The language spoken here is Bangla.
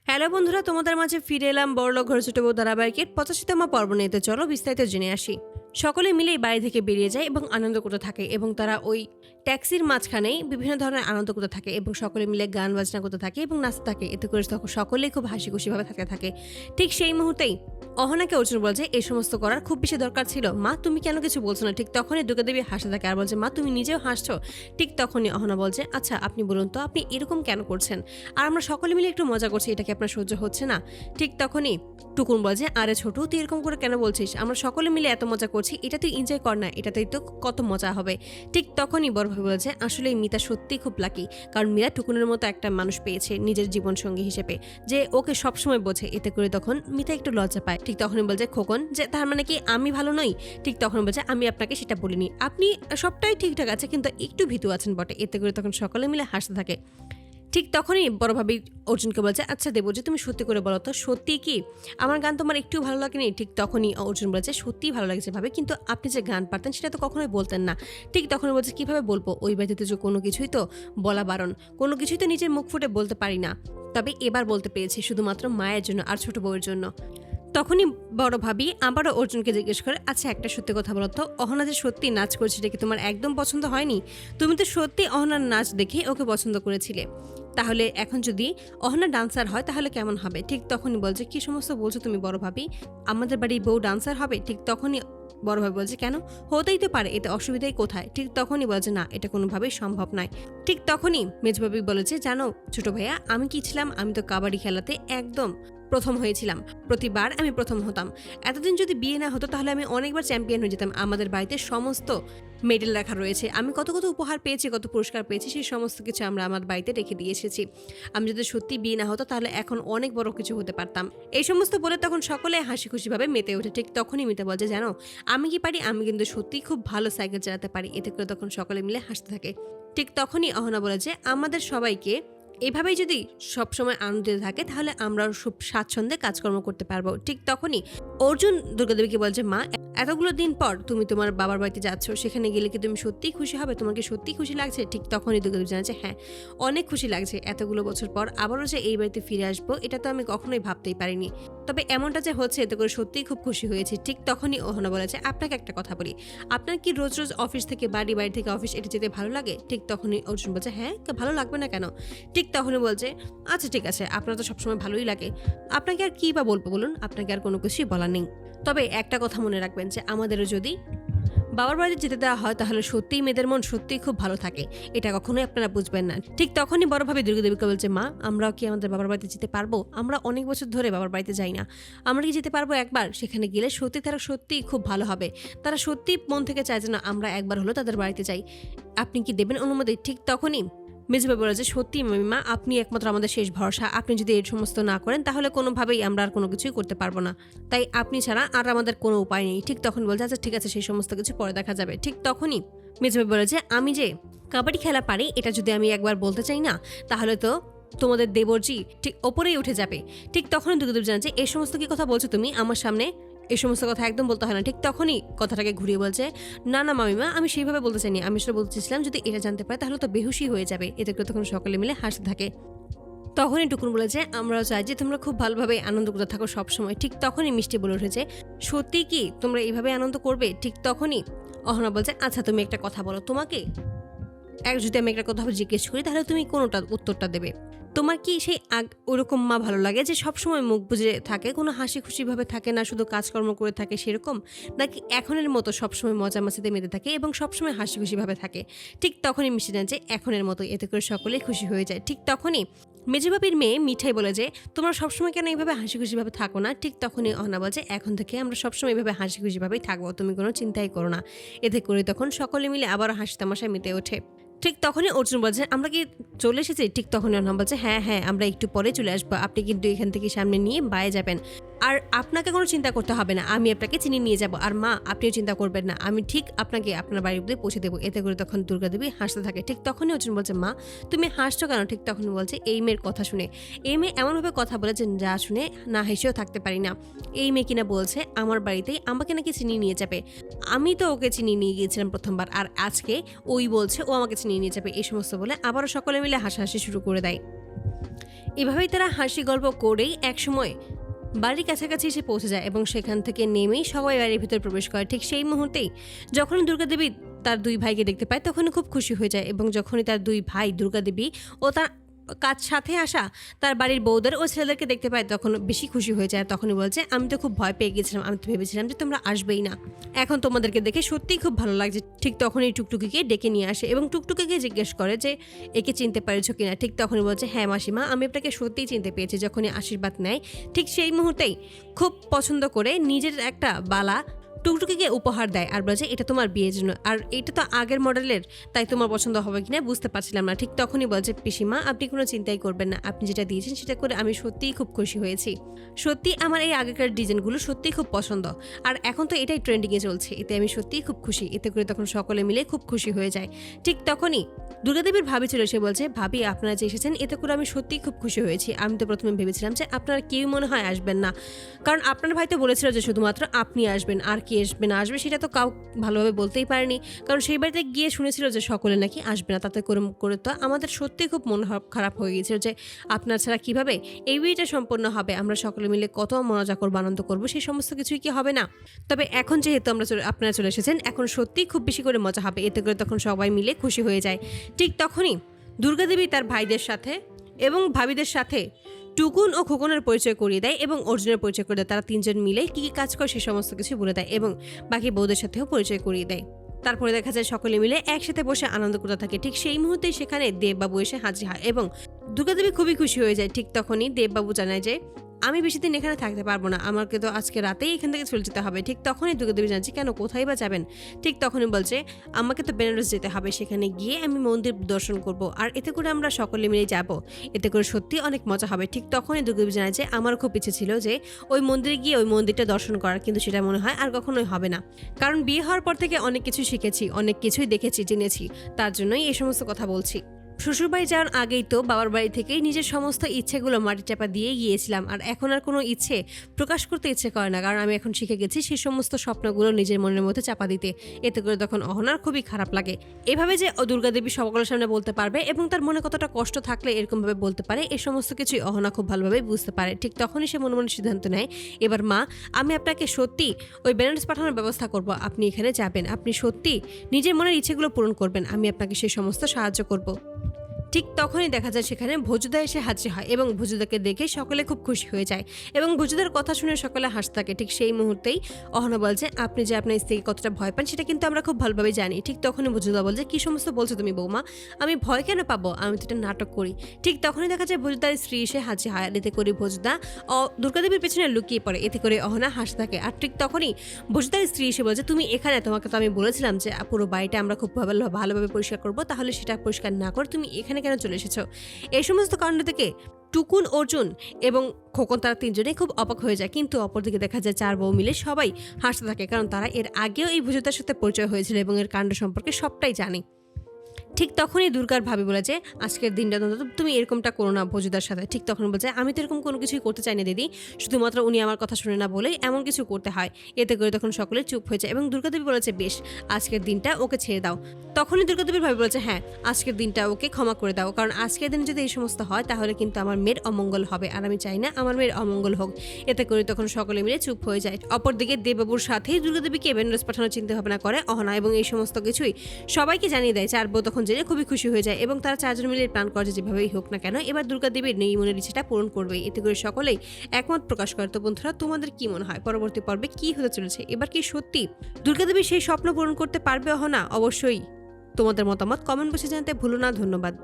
হ্যালো বন্ধুরা, তোমাদের মাঝে ফিরে এলাম বড়লোক ঘরে ছোট বউ ধারাবাহিকের 85তম পর্ব নিয়ে। তো চলো বিস্তারিত জেনে আসি। সকলে মিলেই বাড়ি থেকে বেরিয়ে যায় এবং আনন্দ করতে থাকে এবং তারা ওই ট্যাক্সির মাঝখানেই বিভিন্ন ধরনের আনন্দ করতে থাকে এবং সকলে মিলে গান বাজনা করতে থাকে এবং নাচতে থাকে। এতে করে সকলেই খুব হাসি খুশিভাবে থাকতে থাকে। ঠিক সেই মুহূর্তেই অহনাকে অর্জুন বলছে এই সমস্ত করার খুব বেশি দরকার ছিল। মা, তুমি কেন কিছু বলছো না? ঠিক তখনই দুর্গাদেবী হাসতে থাকে আর বলছে, মা তুমি নিজেও হাসছো। ঠিক তখনই অহনা বলছে, আচ্ছা আপনি বলুন তো আপনি এরকম কেন করছেন? আর আমরা সকলে মিলে একটু মজা করছি, এটা কি আপনার সহ্য হচ্ছে না? ঠিক তখনই টুকুন বলছে, আরে ছোট তুই এরকম করে কেন বলছিস? আমরা সকলে মিলে এত মজা করছি, এটা তুই এনজয় কর না, এটাতেই তো কত মজা হবে। ঠিক তখনই বড় ভাই বলেছে, আসলে মিতা সত্যি খুব লাকি, কারণ মিতা টুকুনের মতো একটা মানুষ পেয়েছে নিজের জীবন সঙ্গী হিসেবে, যে ওকে সবসময় বোঝে। এতে করে তখন মিতা একটু লজ্জা পায়। ঠিক তখনই বলছে খোকন, যে তার মানে কি আমি ভালো নই? ঠিক তখন বলছে, আমি আপনাকে সেটা বলিনি, আপনি সবটাই ঠিকঠাক আছে, কিন্তু একটু ভীতু আছেন বটে। এতে করে তখন সকলে মিলে হাসতে থাকে। ঠিক তখনই বড় ভাবি অর্জুনকে বলছে, আচ্ছা দেবো, যে তুমি সত্যি করে বলো তো, সত্যি কি আমার গান তোমার একটু ভালো লাগেনি? ঠিক তখনই অর্জুন বলছে, সত্যিই ভালো লাগছে ভাবে, কিন্তু আপনি যে গান পারতেন সেটা তো কখনোই বলতেন না। ঠিক তখনই বলছে, কিভাবে বলবো? ওই বাড়িতে যে কোনো কিছুই তো বলা বারণ, কোনো কিছুই তো নিজের মুখ ফুটে বলতে পারি না। তবে এবার বলতে পেরেছি, শুধুমাত্র মায়ের জন্য আর ছোট বউয়ের জন্য। তখনই বড় ভাবি আবারও অর্জুনকে জিজ্ঞেস করে, আচ্ছা একটা সত্যি কথা বলো তো, অহনা যে সত্যি নাচ করছে এটা কি তোমার একদম পছন্দ হয়নি? তুমি তো সত্যি অহনার নাচ দেখে ওকে পছন্দ করেছিলে, তাহলে এখন যদি অহনা ডান্সার হয় তাহলে কেমন হবে? ঠিক তখনই বলছে, কি সমস্ত বলছো তুমি বড় ভাবি? আমাদের বাড়ির বউ ডান্সার হবে? ঠিক তখনই বড় ভাই বলছে, কেন, হতেই তো পারে, এতে অসুবিধাই কোথায়? ঠিক তখনই বলছে, না এটা কোনোভাবেই সম্ভব নয়। ঠিক তখনই মেজবাবি বলেছে, জানো ছোট ভাইয়া, আমি কি ছিলাম? আমি তো কাবাডি খেলাতে একদম প্রথম হয়েছিলাম, প্রতিবার আমি প্রথম হতাম। এতদিন যদি বিয়ে না হতো তাহলে আমি অনেকবার চ্যাম্পিয়ন হয়ে যেতাম। আমাদের বাড়িতে সমস্ত মেডেল রাখা রয়েছে, আমি কত কত উপহার পেয়েছি, কত পুরস্কার পেয়েছি, সেই সমস্ত কিছু আমরা আমার বাড়িতে রেখে দিয়ে এসেছি। আমি যদি সত্যি বিয়ে না হতো তাহলে এখন অনেক বড় কিছু হতে পারতাম। এই সমস্ত বলে তখন সকলে হাসি খুশিভাবে মেতে ওঠে। ঠিক তখনই মিতা বলছে, জানো আমি কি পারি? আমি কিন্তু সত্যিই খুব ভালো সাইকেল চালাতে পারি। এতে করে তখন সকলে মিলে হাসতে থাকে। ঠিক তখনই অহনা বলে যে, আমাদের সবাইকে এভাবেই যদি সবসময় আনন্দ দিতে থাকে তাহলে আমরাও খুব স্বাচ্ছন্দ্যে কাজকর্ম করতে পারবো। ঠিক তখনই অর্জুন দুর্গাদেবীকে বলছে, মা এতগুলো দিন পর তুমি তোমার বাবার বাড়িতে যাচ্ছ, সেখানে গেলে কি তুমি সত্যিই খুশি হবে? তোমার কি সত্যিই খুশি লাগছে? ঠিক তখনই দুর্গাদেবী জানাচ্ছে, হ্যাঁ অনেক খুশি লাগছে, এতগুলো বছর পর আবারও যে এই বাড়িতে ফিরে আসবো এটা তো আমি কখনোই ভাবতেই পারিনি। তবে এমনটা যে হচ্ছে এতে করে সত্যিই খুব খুশি হয়েছি। ঠিক তখনই ওহনা বলেছে, আপনাকে একটা কথা বলি, আপনার কি রোজ রোজ অফিস থেকে বাড়ি, বাড়ি থেকে অফিস এটা যেতে ভালো লাগে? ঠিক তখনই অর্জুন বলছে, হ্যাঁ ভালো লাগবে না কেন? ঠিক তখনই বলছে, আচ্ছা ঠিক আছে, আপনার তো সবসময় ভালোই লাগে, আপনাকে আর কি বা বলবো বলুন, আপনাকে আর কোনো কিছুই বলার নেই। তবে একটা কথা মনে রাখবেন, যে আমাদেরও যদি বাবার বাড়িতে যেতে দেওয়া হয় তাহলে সত্যিই মেয়েদের মন সত্যিই খুব ভালো থাকে, এটা কখনোই আপনারা বুঝবেন না। ঠিক তখনই বড়ভাবে দুর্গাদেবীকে বলছে, মা আমরাও কি আমাদের বাবার বাড়িতে যেতে পারবো? আমরা অনেক বছর ধরে বাবার বাড়িতে যাই না, আমরা কি যেতে পারবো একবার? সেখানে গেলে সত্যি তারা সত্যিই খুব ভালো হবে, তারা সত্যিই মন থেকে চায় যে না আমরা একবার হলো তাদের বাড়িতে যাই, আপনি কি দেবেন অনুমতি? ঠিক তখনই মেজবা বলে যে, সত্যি মামিমা, আপনি একমাত্র আমাদের শেষ ভরসা, আপনি যদি এই সমস্ত না করেন তাহলে কোনোভাবেই আমরা আর কোনো কিছুই করতে পারবো না, তাই আপনি ছাড়া আর আমাদের কোনো উপায় নেই। ঠিক তখন বলছে, আচ্ছা ঠিক আছে, সেই সমস্ত কিছু পরে দেখা যাবে। ঠিক তখনই মেজবা বলে যে, আমি যে কাবাডি খেলা পারি এটা যদি আমি একবার বলতে চাই না তাহলে তো তোমাদের দেবরজি ঠিক ওপরেই উঠে যাবে। ঠিক তখনই দুর্গাদেব জানাচ্ছে, এই সমস্ত কি কথা বলছো তুমি আমার সামনে? এই সমস্ত কথা একদম বলতে হয় না। ঠিক তখনই কথাটাকে ঘুরিয়ে বলছে, না না মামিমা, আমি সেইভাবে বলতে চাইনি, আমি সেটা বলতেছিলাম যদি এটা জানতে পারে তাহলে তো বেহুশি হয়ে যাবে। এতে করে তখন সকলে মিলে হাসতে থাকে। তখনই টুকুন বলেছে, আমরাও চাই যে তোমরা খুব ভালোভাবে আনন্দ করতে থাকো সবসময়। ঠিক তখনই মিষ্টি বলে উঠেছে, সত্যি কি তোমরা এইভাবে আনন্দ করবে? ঠিক তখনই অহনা বলছে, আচ্ছা তুমি একটা কথা বলো, তোমাকে যদি আমি একটা কথা জিজ্ঞেস করি তাহলে তুমি কোনোটা উত্তরটা দেবে? তোমার কি সেই ওরকম মা ভালো লাগে যে সবসময় মুখ বুজে থাকে, কোনো হাসি খুশিভাবে থাকে না, শুধু কাজকর্ম করে থাকে সেরকম? নাকি এখনের মতো সবসময় মজা মাসিতে মেতে থাকে এবং সবসময় হাসি খুশিভাবে থাকে? ঠিক তখনই মিষ্টি জানছে এখনের মতো, এতে করে সকলেই খুশি হয়ে যায়। ঠিক তখনই মেজবাবির মেয়ে মিঠাই বলে যে, তোমরা সবসময় কেন এইভাবে হাসি খুশিভাবে থাকো না? ঠিক তখনই অহনা বলছে, এখন থেকে আমরা সবসময় এইভাবে হাসি খুশিভাবেই থাকবো, তুমি কোনো চিন্তাই করো না। এতে করে তখন সকলে মিলে আবারও হাসি তামাশায় মেতে ওঠে। ঠিক তখনই অর্জুন বলছে, আমরা কি চলে এসেছি? ঠিক তখনই অহনা বলছে, হ্যাঁ হ্যাঁ আমরা একটু পরে চলে আসবো, আপনি কিন্তু এখান থেকে সামনে নিয়ে বাইরে যাবেন, আর আপনাকে কোনো চিন্তা করতে হবে না, আমি আপনাকে চিনি নিয়ে যাব, আর মা আপনিও চিন্তা করবেন না, আমি ঠিক আপনাকে আপনার বাড়ির অব্দি পৌঁছে দেবো। এতে করে তখন দুর্গাদেবী হাসতে থাকে। ঠিক তখনই অর্জুন বলছে, মা তুমি হাসছো কেন? ঠিক তখন বলছে, এই মেয়ের কথা শুনে, এই মেয়ে এমনভাবে কথা বলে যে যা শুনে না হেসেও থাকতে পারি না। এই মেয়ে কিনা বলছে আমার বাড়িতেই আমাকে নাকি চিনি নিয়ে যাবে, আমি তো ওকে চিনি নিয়ে গিয়েছিলাম প্রথমবার, আর আজকে ওই বলছে ও আমাকে চিনি নিয়ে যাবে। এই সমস্ত বলে আবারও সকলে মিলে হাসাহাসি শুরু করে দেয়। এভাবেই তারা হাসি গল্প করেই একসময় বাড়ির কাছাকাছি এসে পৌঁছে যায় এবং সেখান থেকে নেমেই সবাই বাড়ির ভিতর প্রবেশ করে। ঠিক সেই মুহূর্তেই যখন দুর্গাদেবী তার দুই ভাইকে দেখতে পায় তখনই খুব খুশি হয়ে যায় এবং যখনই তার দুই ভাই দুর্গাদেবী ও তার কাজ সাথে আসা তার বাড়ির বউদের ও ছেলেদেরকে দেখতে পায় তখন বেশি খুশি হয়ে যায়। তখনই বলছে, আমি তো খুব ভয় পেয়ে গেছিলাম, আমি তো ভেবেছিলাম যে তোমরা আসবেই না, এখন তোমাদেরকে দেখে সত্যিই খুব ভালো লাগছে। ঠিক তখনই টুকটুকিকে ডেকে নিয়ে আসে এবং টুকটুকিকে জিজ্ঞেস করে যে একে চিনতে পেরেছ কিনা। ঠিক তখনই বলছে, হ্যাঁ মাসিমা, আমি আপনাকে সত্যিই চিনতে পেরেছি। যখনই আশীর্বাদ নেয় ঠিক সেই মুহূর্তেই খুব পছন্দ করে নিজের একটা বালা টুকটুকিকে উপহার দেয় আর বলে যে এটা তোমার বিয়ের জন্য, আর এটা তো আগের মডেলের, তাই তোমার পছন্দ হবে কিনা বুঝতে পারছিলাম না। ঠিক তখনই বলছে, পিসিমা আপনি কোনো চিন্তাই করবেন না, আপনি যেটা দিয়েছেন সেটা করে আমি সত্যিই খুব খুশি হয়েছি। সত্যি আমার এই আগেকার ডিজাইনগুলো সত্যিই খুব পছন্দ, আর এখন তো এটাই ট্রেন্ডিংয়ে চলছে, এতে আমি সত্যিই খুব খুশি। এতে করে তখন সকলে মিলে খুব খুশি হয়ে যায়। ঠিক তখনই দুর্গাদেবীর ভাবি চলে এসে বলছে, ভাবি আপনারা যে এসেছেন এতে করে আমি সত্যিই খুব খুশি হয়েছি। আমি তো প্রথমে ভেবেছিলাম যে আপনারা কেউ মনে হয় আসবেন না, কারণ আপনার ভাই তো বলেছিল যে শুধুমাত্র আপনি আসবেন, আর কি আসবে না আসবে সেটা তো কাউ ভালোভাবে বলতেই পারেনি, কারণ সেই বাড়িতে গিয়ে শুনেছিল যে সকলে নাকি আসবে না। তাতে করে করে তো আমাদের সত্যিই খুব মন খারাপ হয়ে গিয়েছিল যে আপনার ছাড়া কিভাবে এই বিয়েটা সম্পন্ন হবে, আমরা সকলে মিলে কত মজা করবো, আনন্দ করবো, সেই সমস্ত কিছুই কি হবে না? তবে এখন যেহেতু আপনারা চলে এসেছেন এখন সত্যিই খুব বেশি করে মজা হবে। এতে করে তখন সবাই মিলে খুশি হয়ে যায়। ঠিক তখনই দুর্গাদেবী তার ভাইদের সাথে এবং ভাবিদের সাথে টুকুন ও খোকনের পরিচয় করিয়ে দেয় এবং অর্জুনের পরিচয় করে দেয়। তারা তিনজন মিলে কী কী কাজ করে সে সমস্ত কিছু বলে দেয় এবং বাকি বউদের সাথেও পরিচয় করিয়ে দেয়। তারপরে দেখা যায় সকলে মিলে একসাথে বসে আনন্দ করতে থাকে। ঠিক সেই মুহূর্তেই সেখানে দেববাবু এসে হাজির হয় এবং দুর্গাদেবী খুবই খুশি হয়ে যায়। ঠিক তখনই দেববাবু জানায় যে আমি বেশি দিন এখানে থাকতে পারবো না, আমাকে তো আজকে রাতেই এখান থেকে চলে যেতে হবে। ঠিক তখনই দুর্গাদেবী জানছে, কেন, কোথায় বা যাবেন? ঠিক তখনই বলছে, আমাকে তো বেনারস যেতে হবে, সেখানে গিয়ে আমি মন্দির দর্শন করব, আর এতে করে আমরা সকলে মিলে যাব, এতে করে সত্যি অনেক মজা হবে। ঠিক তখনই দুর্গাদেবী জানায় যে আমার খুব ইচ্ছে ছিল যে ওই মন্দিরে গিয়ে ওই মন্দিরটা দর্শন করার, কিন্তু সেটা মনে হয় আর কখনোই হবে না, কারণ বিয়ে হওয়ার পর থেকে অনেক কিছু শিখেছি, অনেক কিছুই দেখেছি জেনেছি, তার জন্যই এই সমস্ত কথা বলছি। শ্বশুরবাড়ি যাওয়ার আগেই তো বাবার বাড়ি থেকেই নিজের সমস্ত ইচ্ছেগুলো মাটি চাপা দিয়ে গিয়েছিলাম, আর এখন আর কোনো ইচ্ছে প্রকাশ করতে ইচ্ছে করে না, কারণ আমি এখন শিখে গেছি সেই সমস্ত স্বপ্নগুলো নিজের মনের মধ্যে চাপা দিতে। এতে করে তখন অহনার খুবই খারাপ লাগে। এভাবে যে দুর্গাদেবী সকলের সামনে বলতে পারবে এবং তার মনে কতটা কষ্ট থাকলে এরকমভাবে বলতে পারে, এই সমস্ত কিছুই অহনা খুব ভালোভাবে বুঝতে পারে। ঠিক তখনই সে মনে মনে সিদ্ধান্ত নেয়, এবার মা, আমি আপনাকে সত্যি ওই বেনারস পাঠানোর ব্যবস্থা করব, আপনি এখানে যাবেন, আপনি সত্যি নিজের মনের ইচ্ছেগুলো পূরণ করবেন, আমি আপনাকে সেই সমস্ত সাহায্য করব। ঠিক তখনই দেখা যায় সেখানে ভজুদা এসে হাজির হয় এবং ভজুদাকে দেখে সকলে খুব খুশি হয়ে যায় এবং ভজুদার কথা শুনে সকলে হাসতে থাকে। ঠিক সেই মুহূর্তেই অহনা বলছে, আপনি যে আপনার স্ত্রীকে কতটা ভয় পান সেটা কিন্তু আমরা খুব ভালোভাবে জানি। ঠিক তখনই ভজুদা বলছে, কি সমস্ত বলছো তুমি বৌমা, আমি ভয় কেন পাবো, আমি তো এটা নাটক করি। ঠিক তখনই দেখা যায় ভজুদার স্ত্রী এসে হাজির হয়, এতে করে ভজুদা দুর্গাদেবীর পেছনে লুকিয়ে পড়ে, এতে করে অহনা হাসতে থাকে। আর ঠিক তখনই ভজুদার স্ত্রী এসে বলছে, তুমি এখানে, তোমাকে তো আমি বলেছিলাম যে পুরো বাড়িটা আমরা খুব ভালোভাবে পরিষ্কার করবো, তাহলে সেটা পরিষ্কার না করে তুমি এখানে কেন চলে এসেছো? এই সমস্ত কাণ্ড থেকে টুকুন, অর্জুন এবং খোকন তারা তিনজনেই খুব অবাক হয়ে যায়, কিন্তু অপরদিকে দেখা যায় চার বউ মিলে সবাই হাসতে থাকে, কারণ তারা এর আগেও এই ভুজুদার সাথে পরিচয় হয়েছিল এবং এর কাণ্ড সম্পর্কে সবটাই জানে। ঠিক তখনই দুর্গার ভাবি বলে যে আজকের দিনটা তুমি এরকমটা করো না ভজুদার সাথে। ঠিক তখন বলছে, আমি তো এরকম কোনো কিছুই করতে চাই না দিদি, শুধুমাত্র উনি আমার কথা শুনে না বলেই এমন কিছু করতে হয়। এতে করে তখন সকলে চুপ হয়ে যায় এবং দুর্গাদেবী বলেছে, বেশ, আজকের দিনটা ওকে ছেড়ে দাও। তখনই দুর্গাদেবীর ভাবি বলেছে, হ্যাঁ, আজকের দিনটা ওকে ক্ষমা করে দাও, কারণ আজকের দিন যদি এই সমস্ত হয় তাহলে কিন্তু আমার মেয়ের অমঙ্গল হবে, আর আমি চাই না আমার মেয়ের অমঙ্গল হোক। এতে করে তখন সকলে মিলে চুপ হয়ে যায়। অপরদিকে দেববাবুর সাথেই দুর্গাদেবীকে বেনারস পাঠানোর চিন্তা ভাবনা করে অহনা এবং এই সমস্ত কিছুই সবাইকে জানিয়ে দেয়। চার বউ তখন জেনে খুবই খুশি হয়ে যায় এবং তারা চারজন মিলে প্ল্যান করে যেভাবেই হোক না কেন এবার দুর্গাদেবীর নেই মনের ইচ্ছেটা পূরণ করবে। এতে করে সকলেই একমত প্রকাশ করে। তো বন্ধুরা, তোমাদের কি মনে হয় পরবর্তী পর্বে কি হতে চলেছে? এবার কি সত্যি দুর্গাদেবী সেই স্বপ্ন পূরণ করতে পারবে অহনা? অবশ্যই তোমাদের মতামত কমেন্ট বক্সে জানাতে ভুলো না। ধন্যবাদ।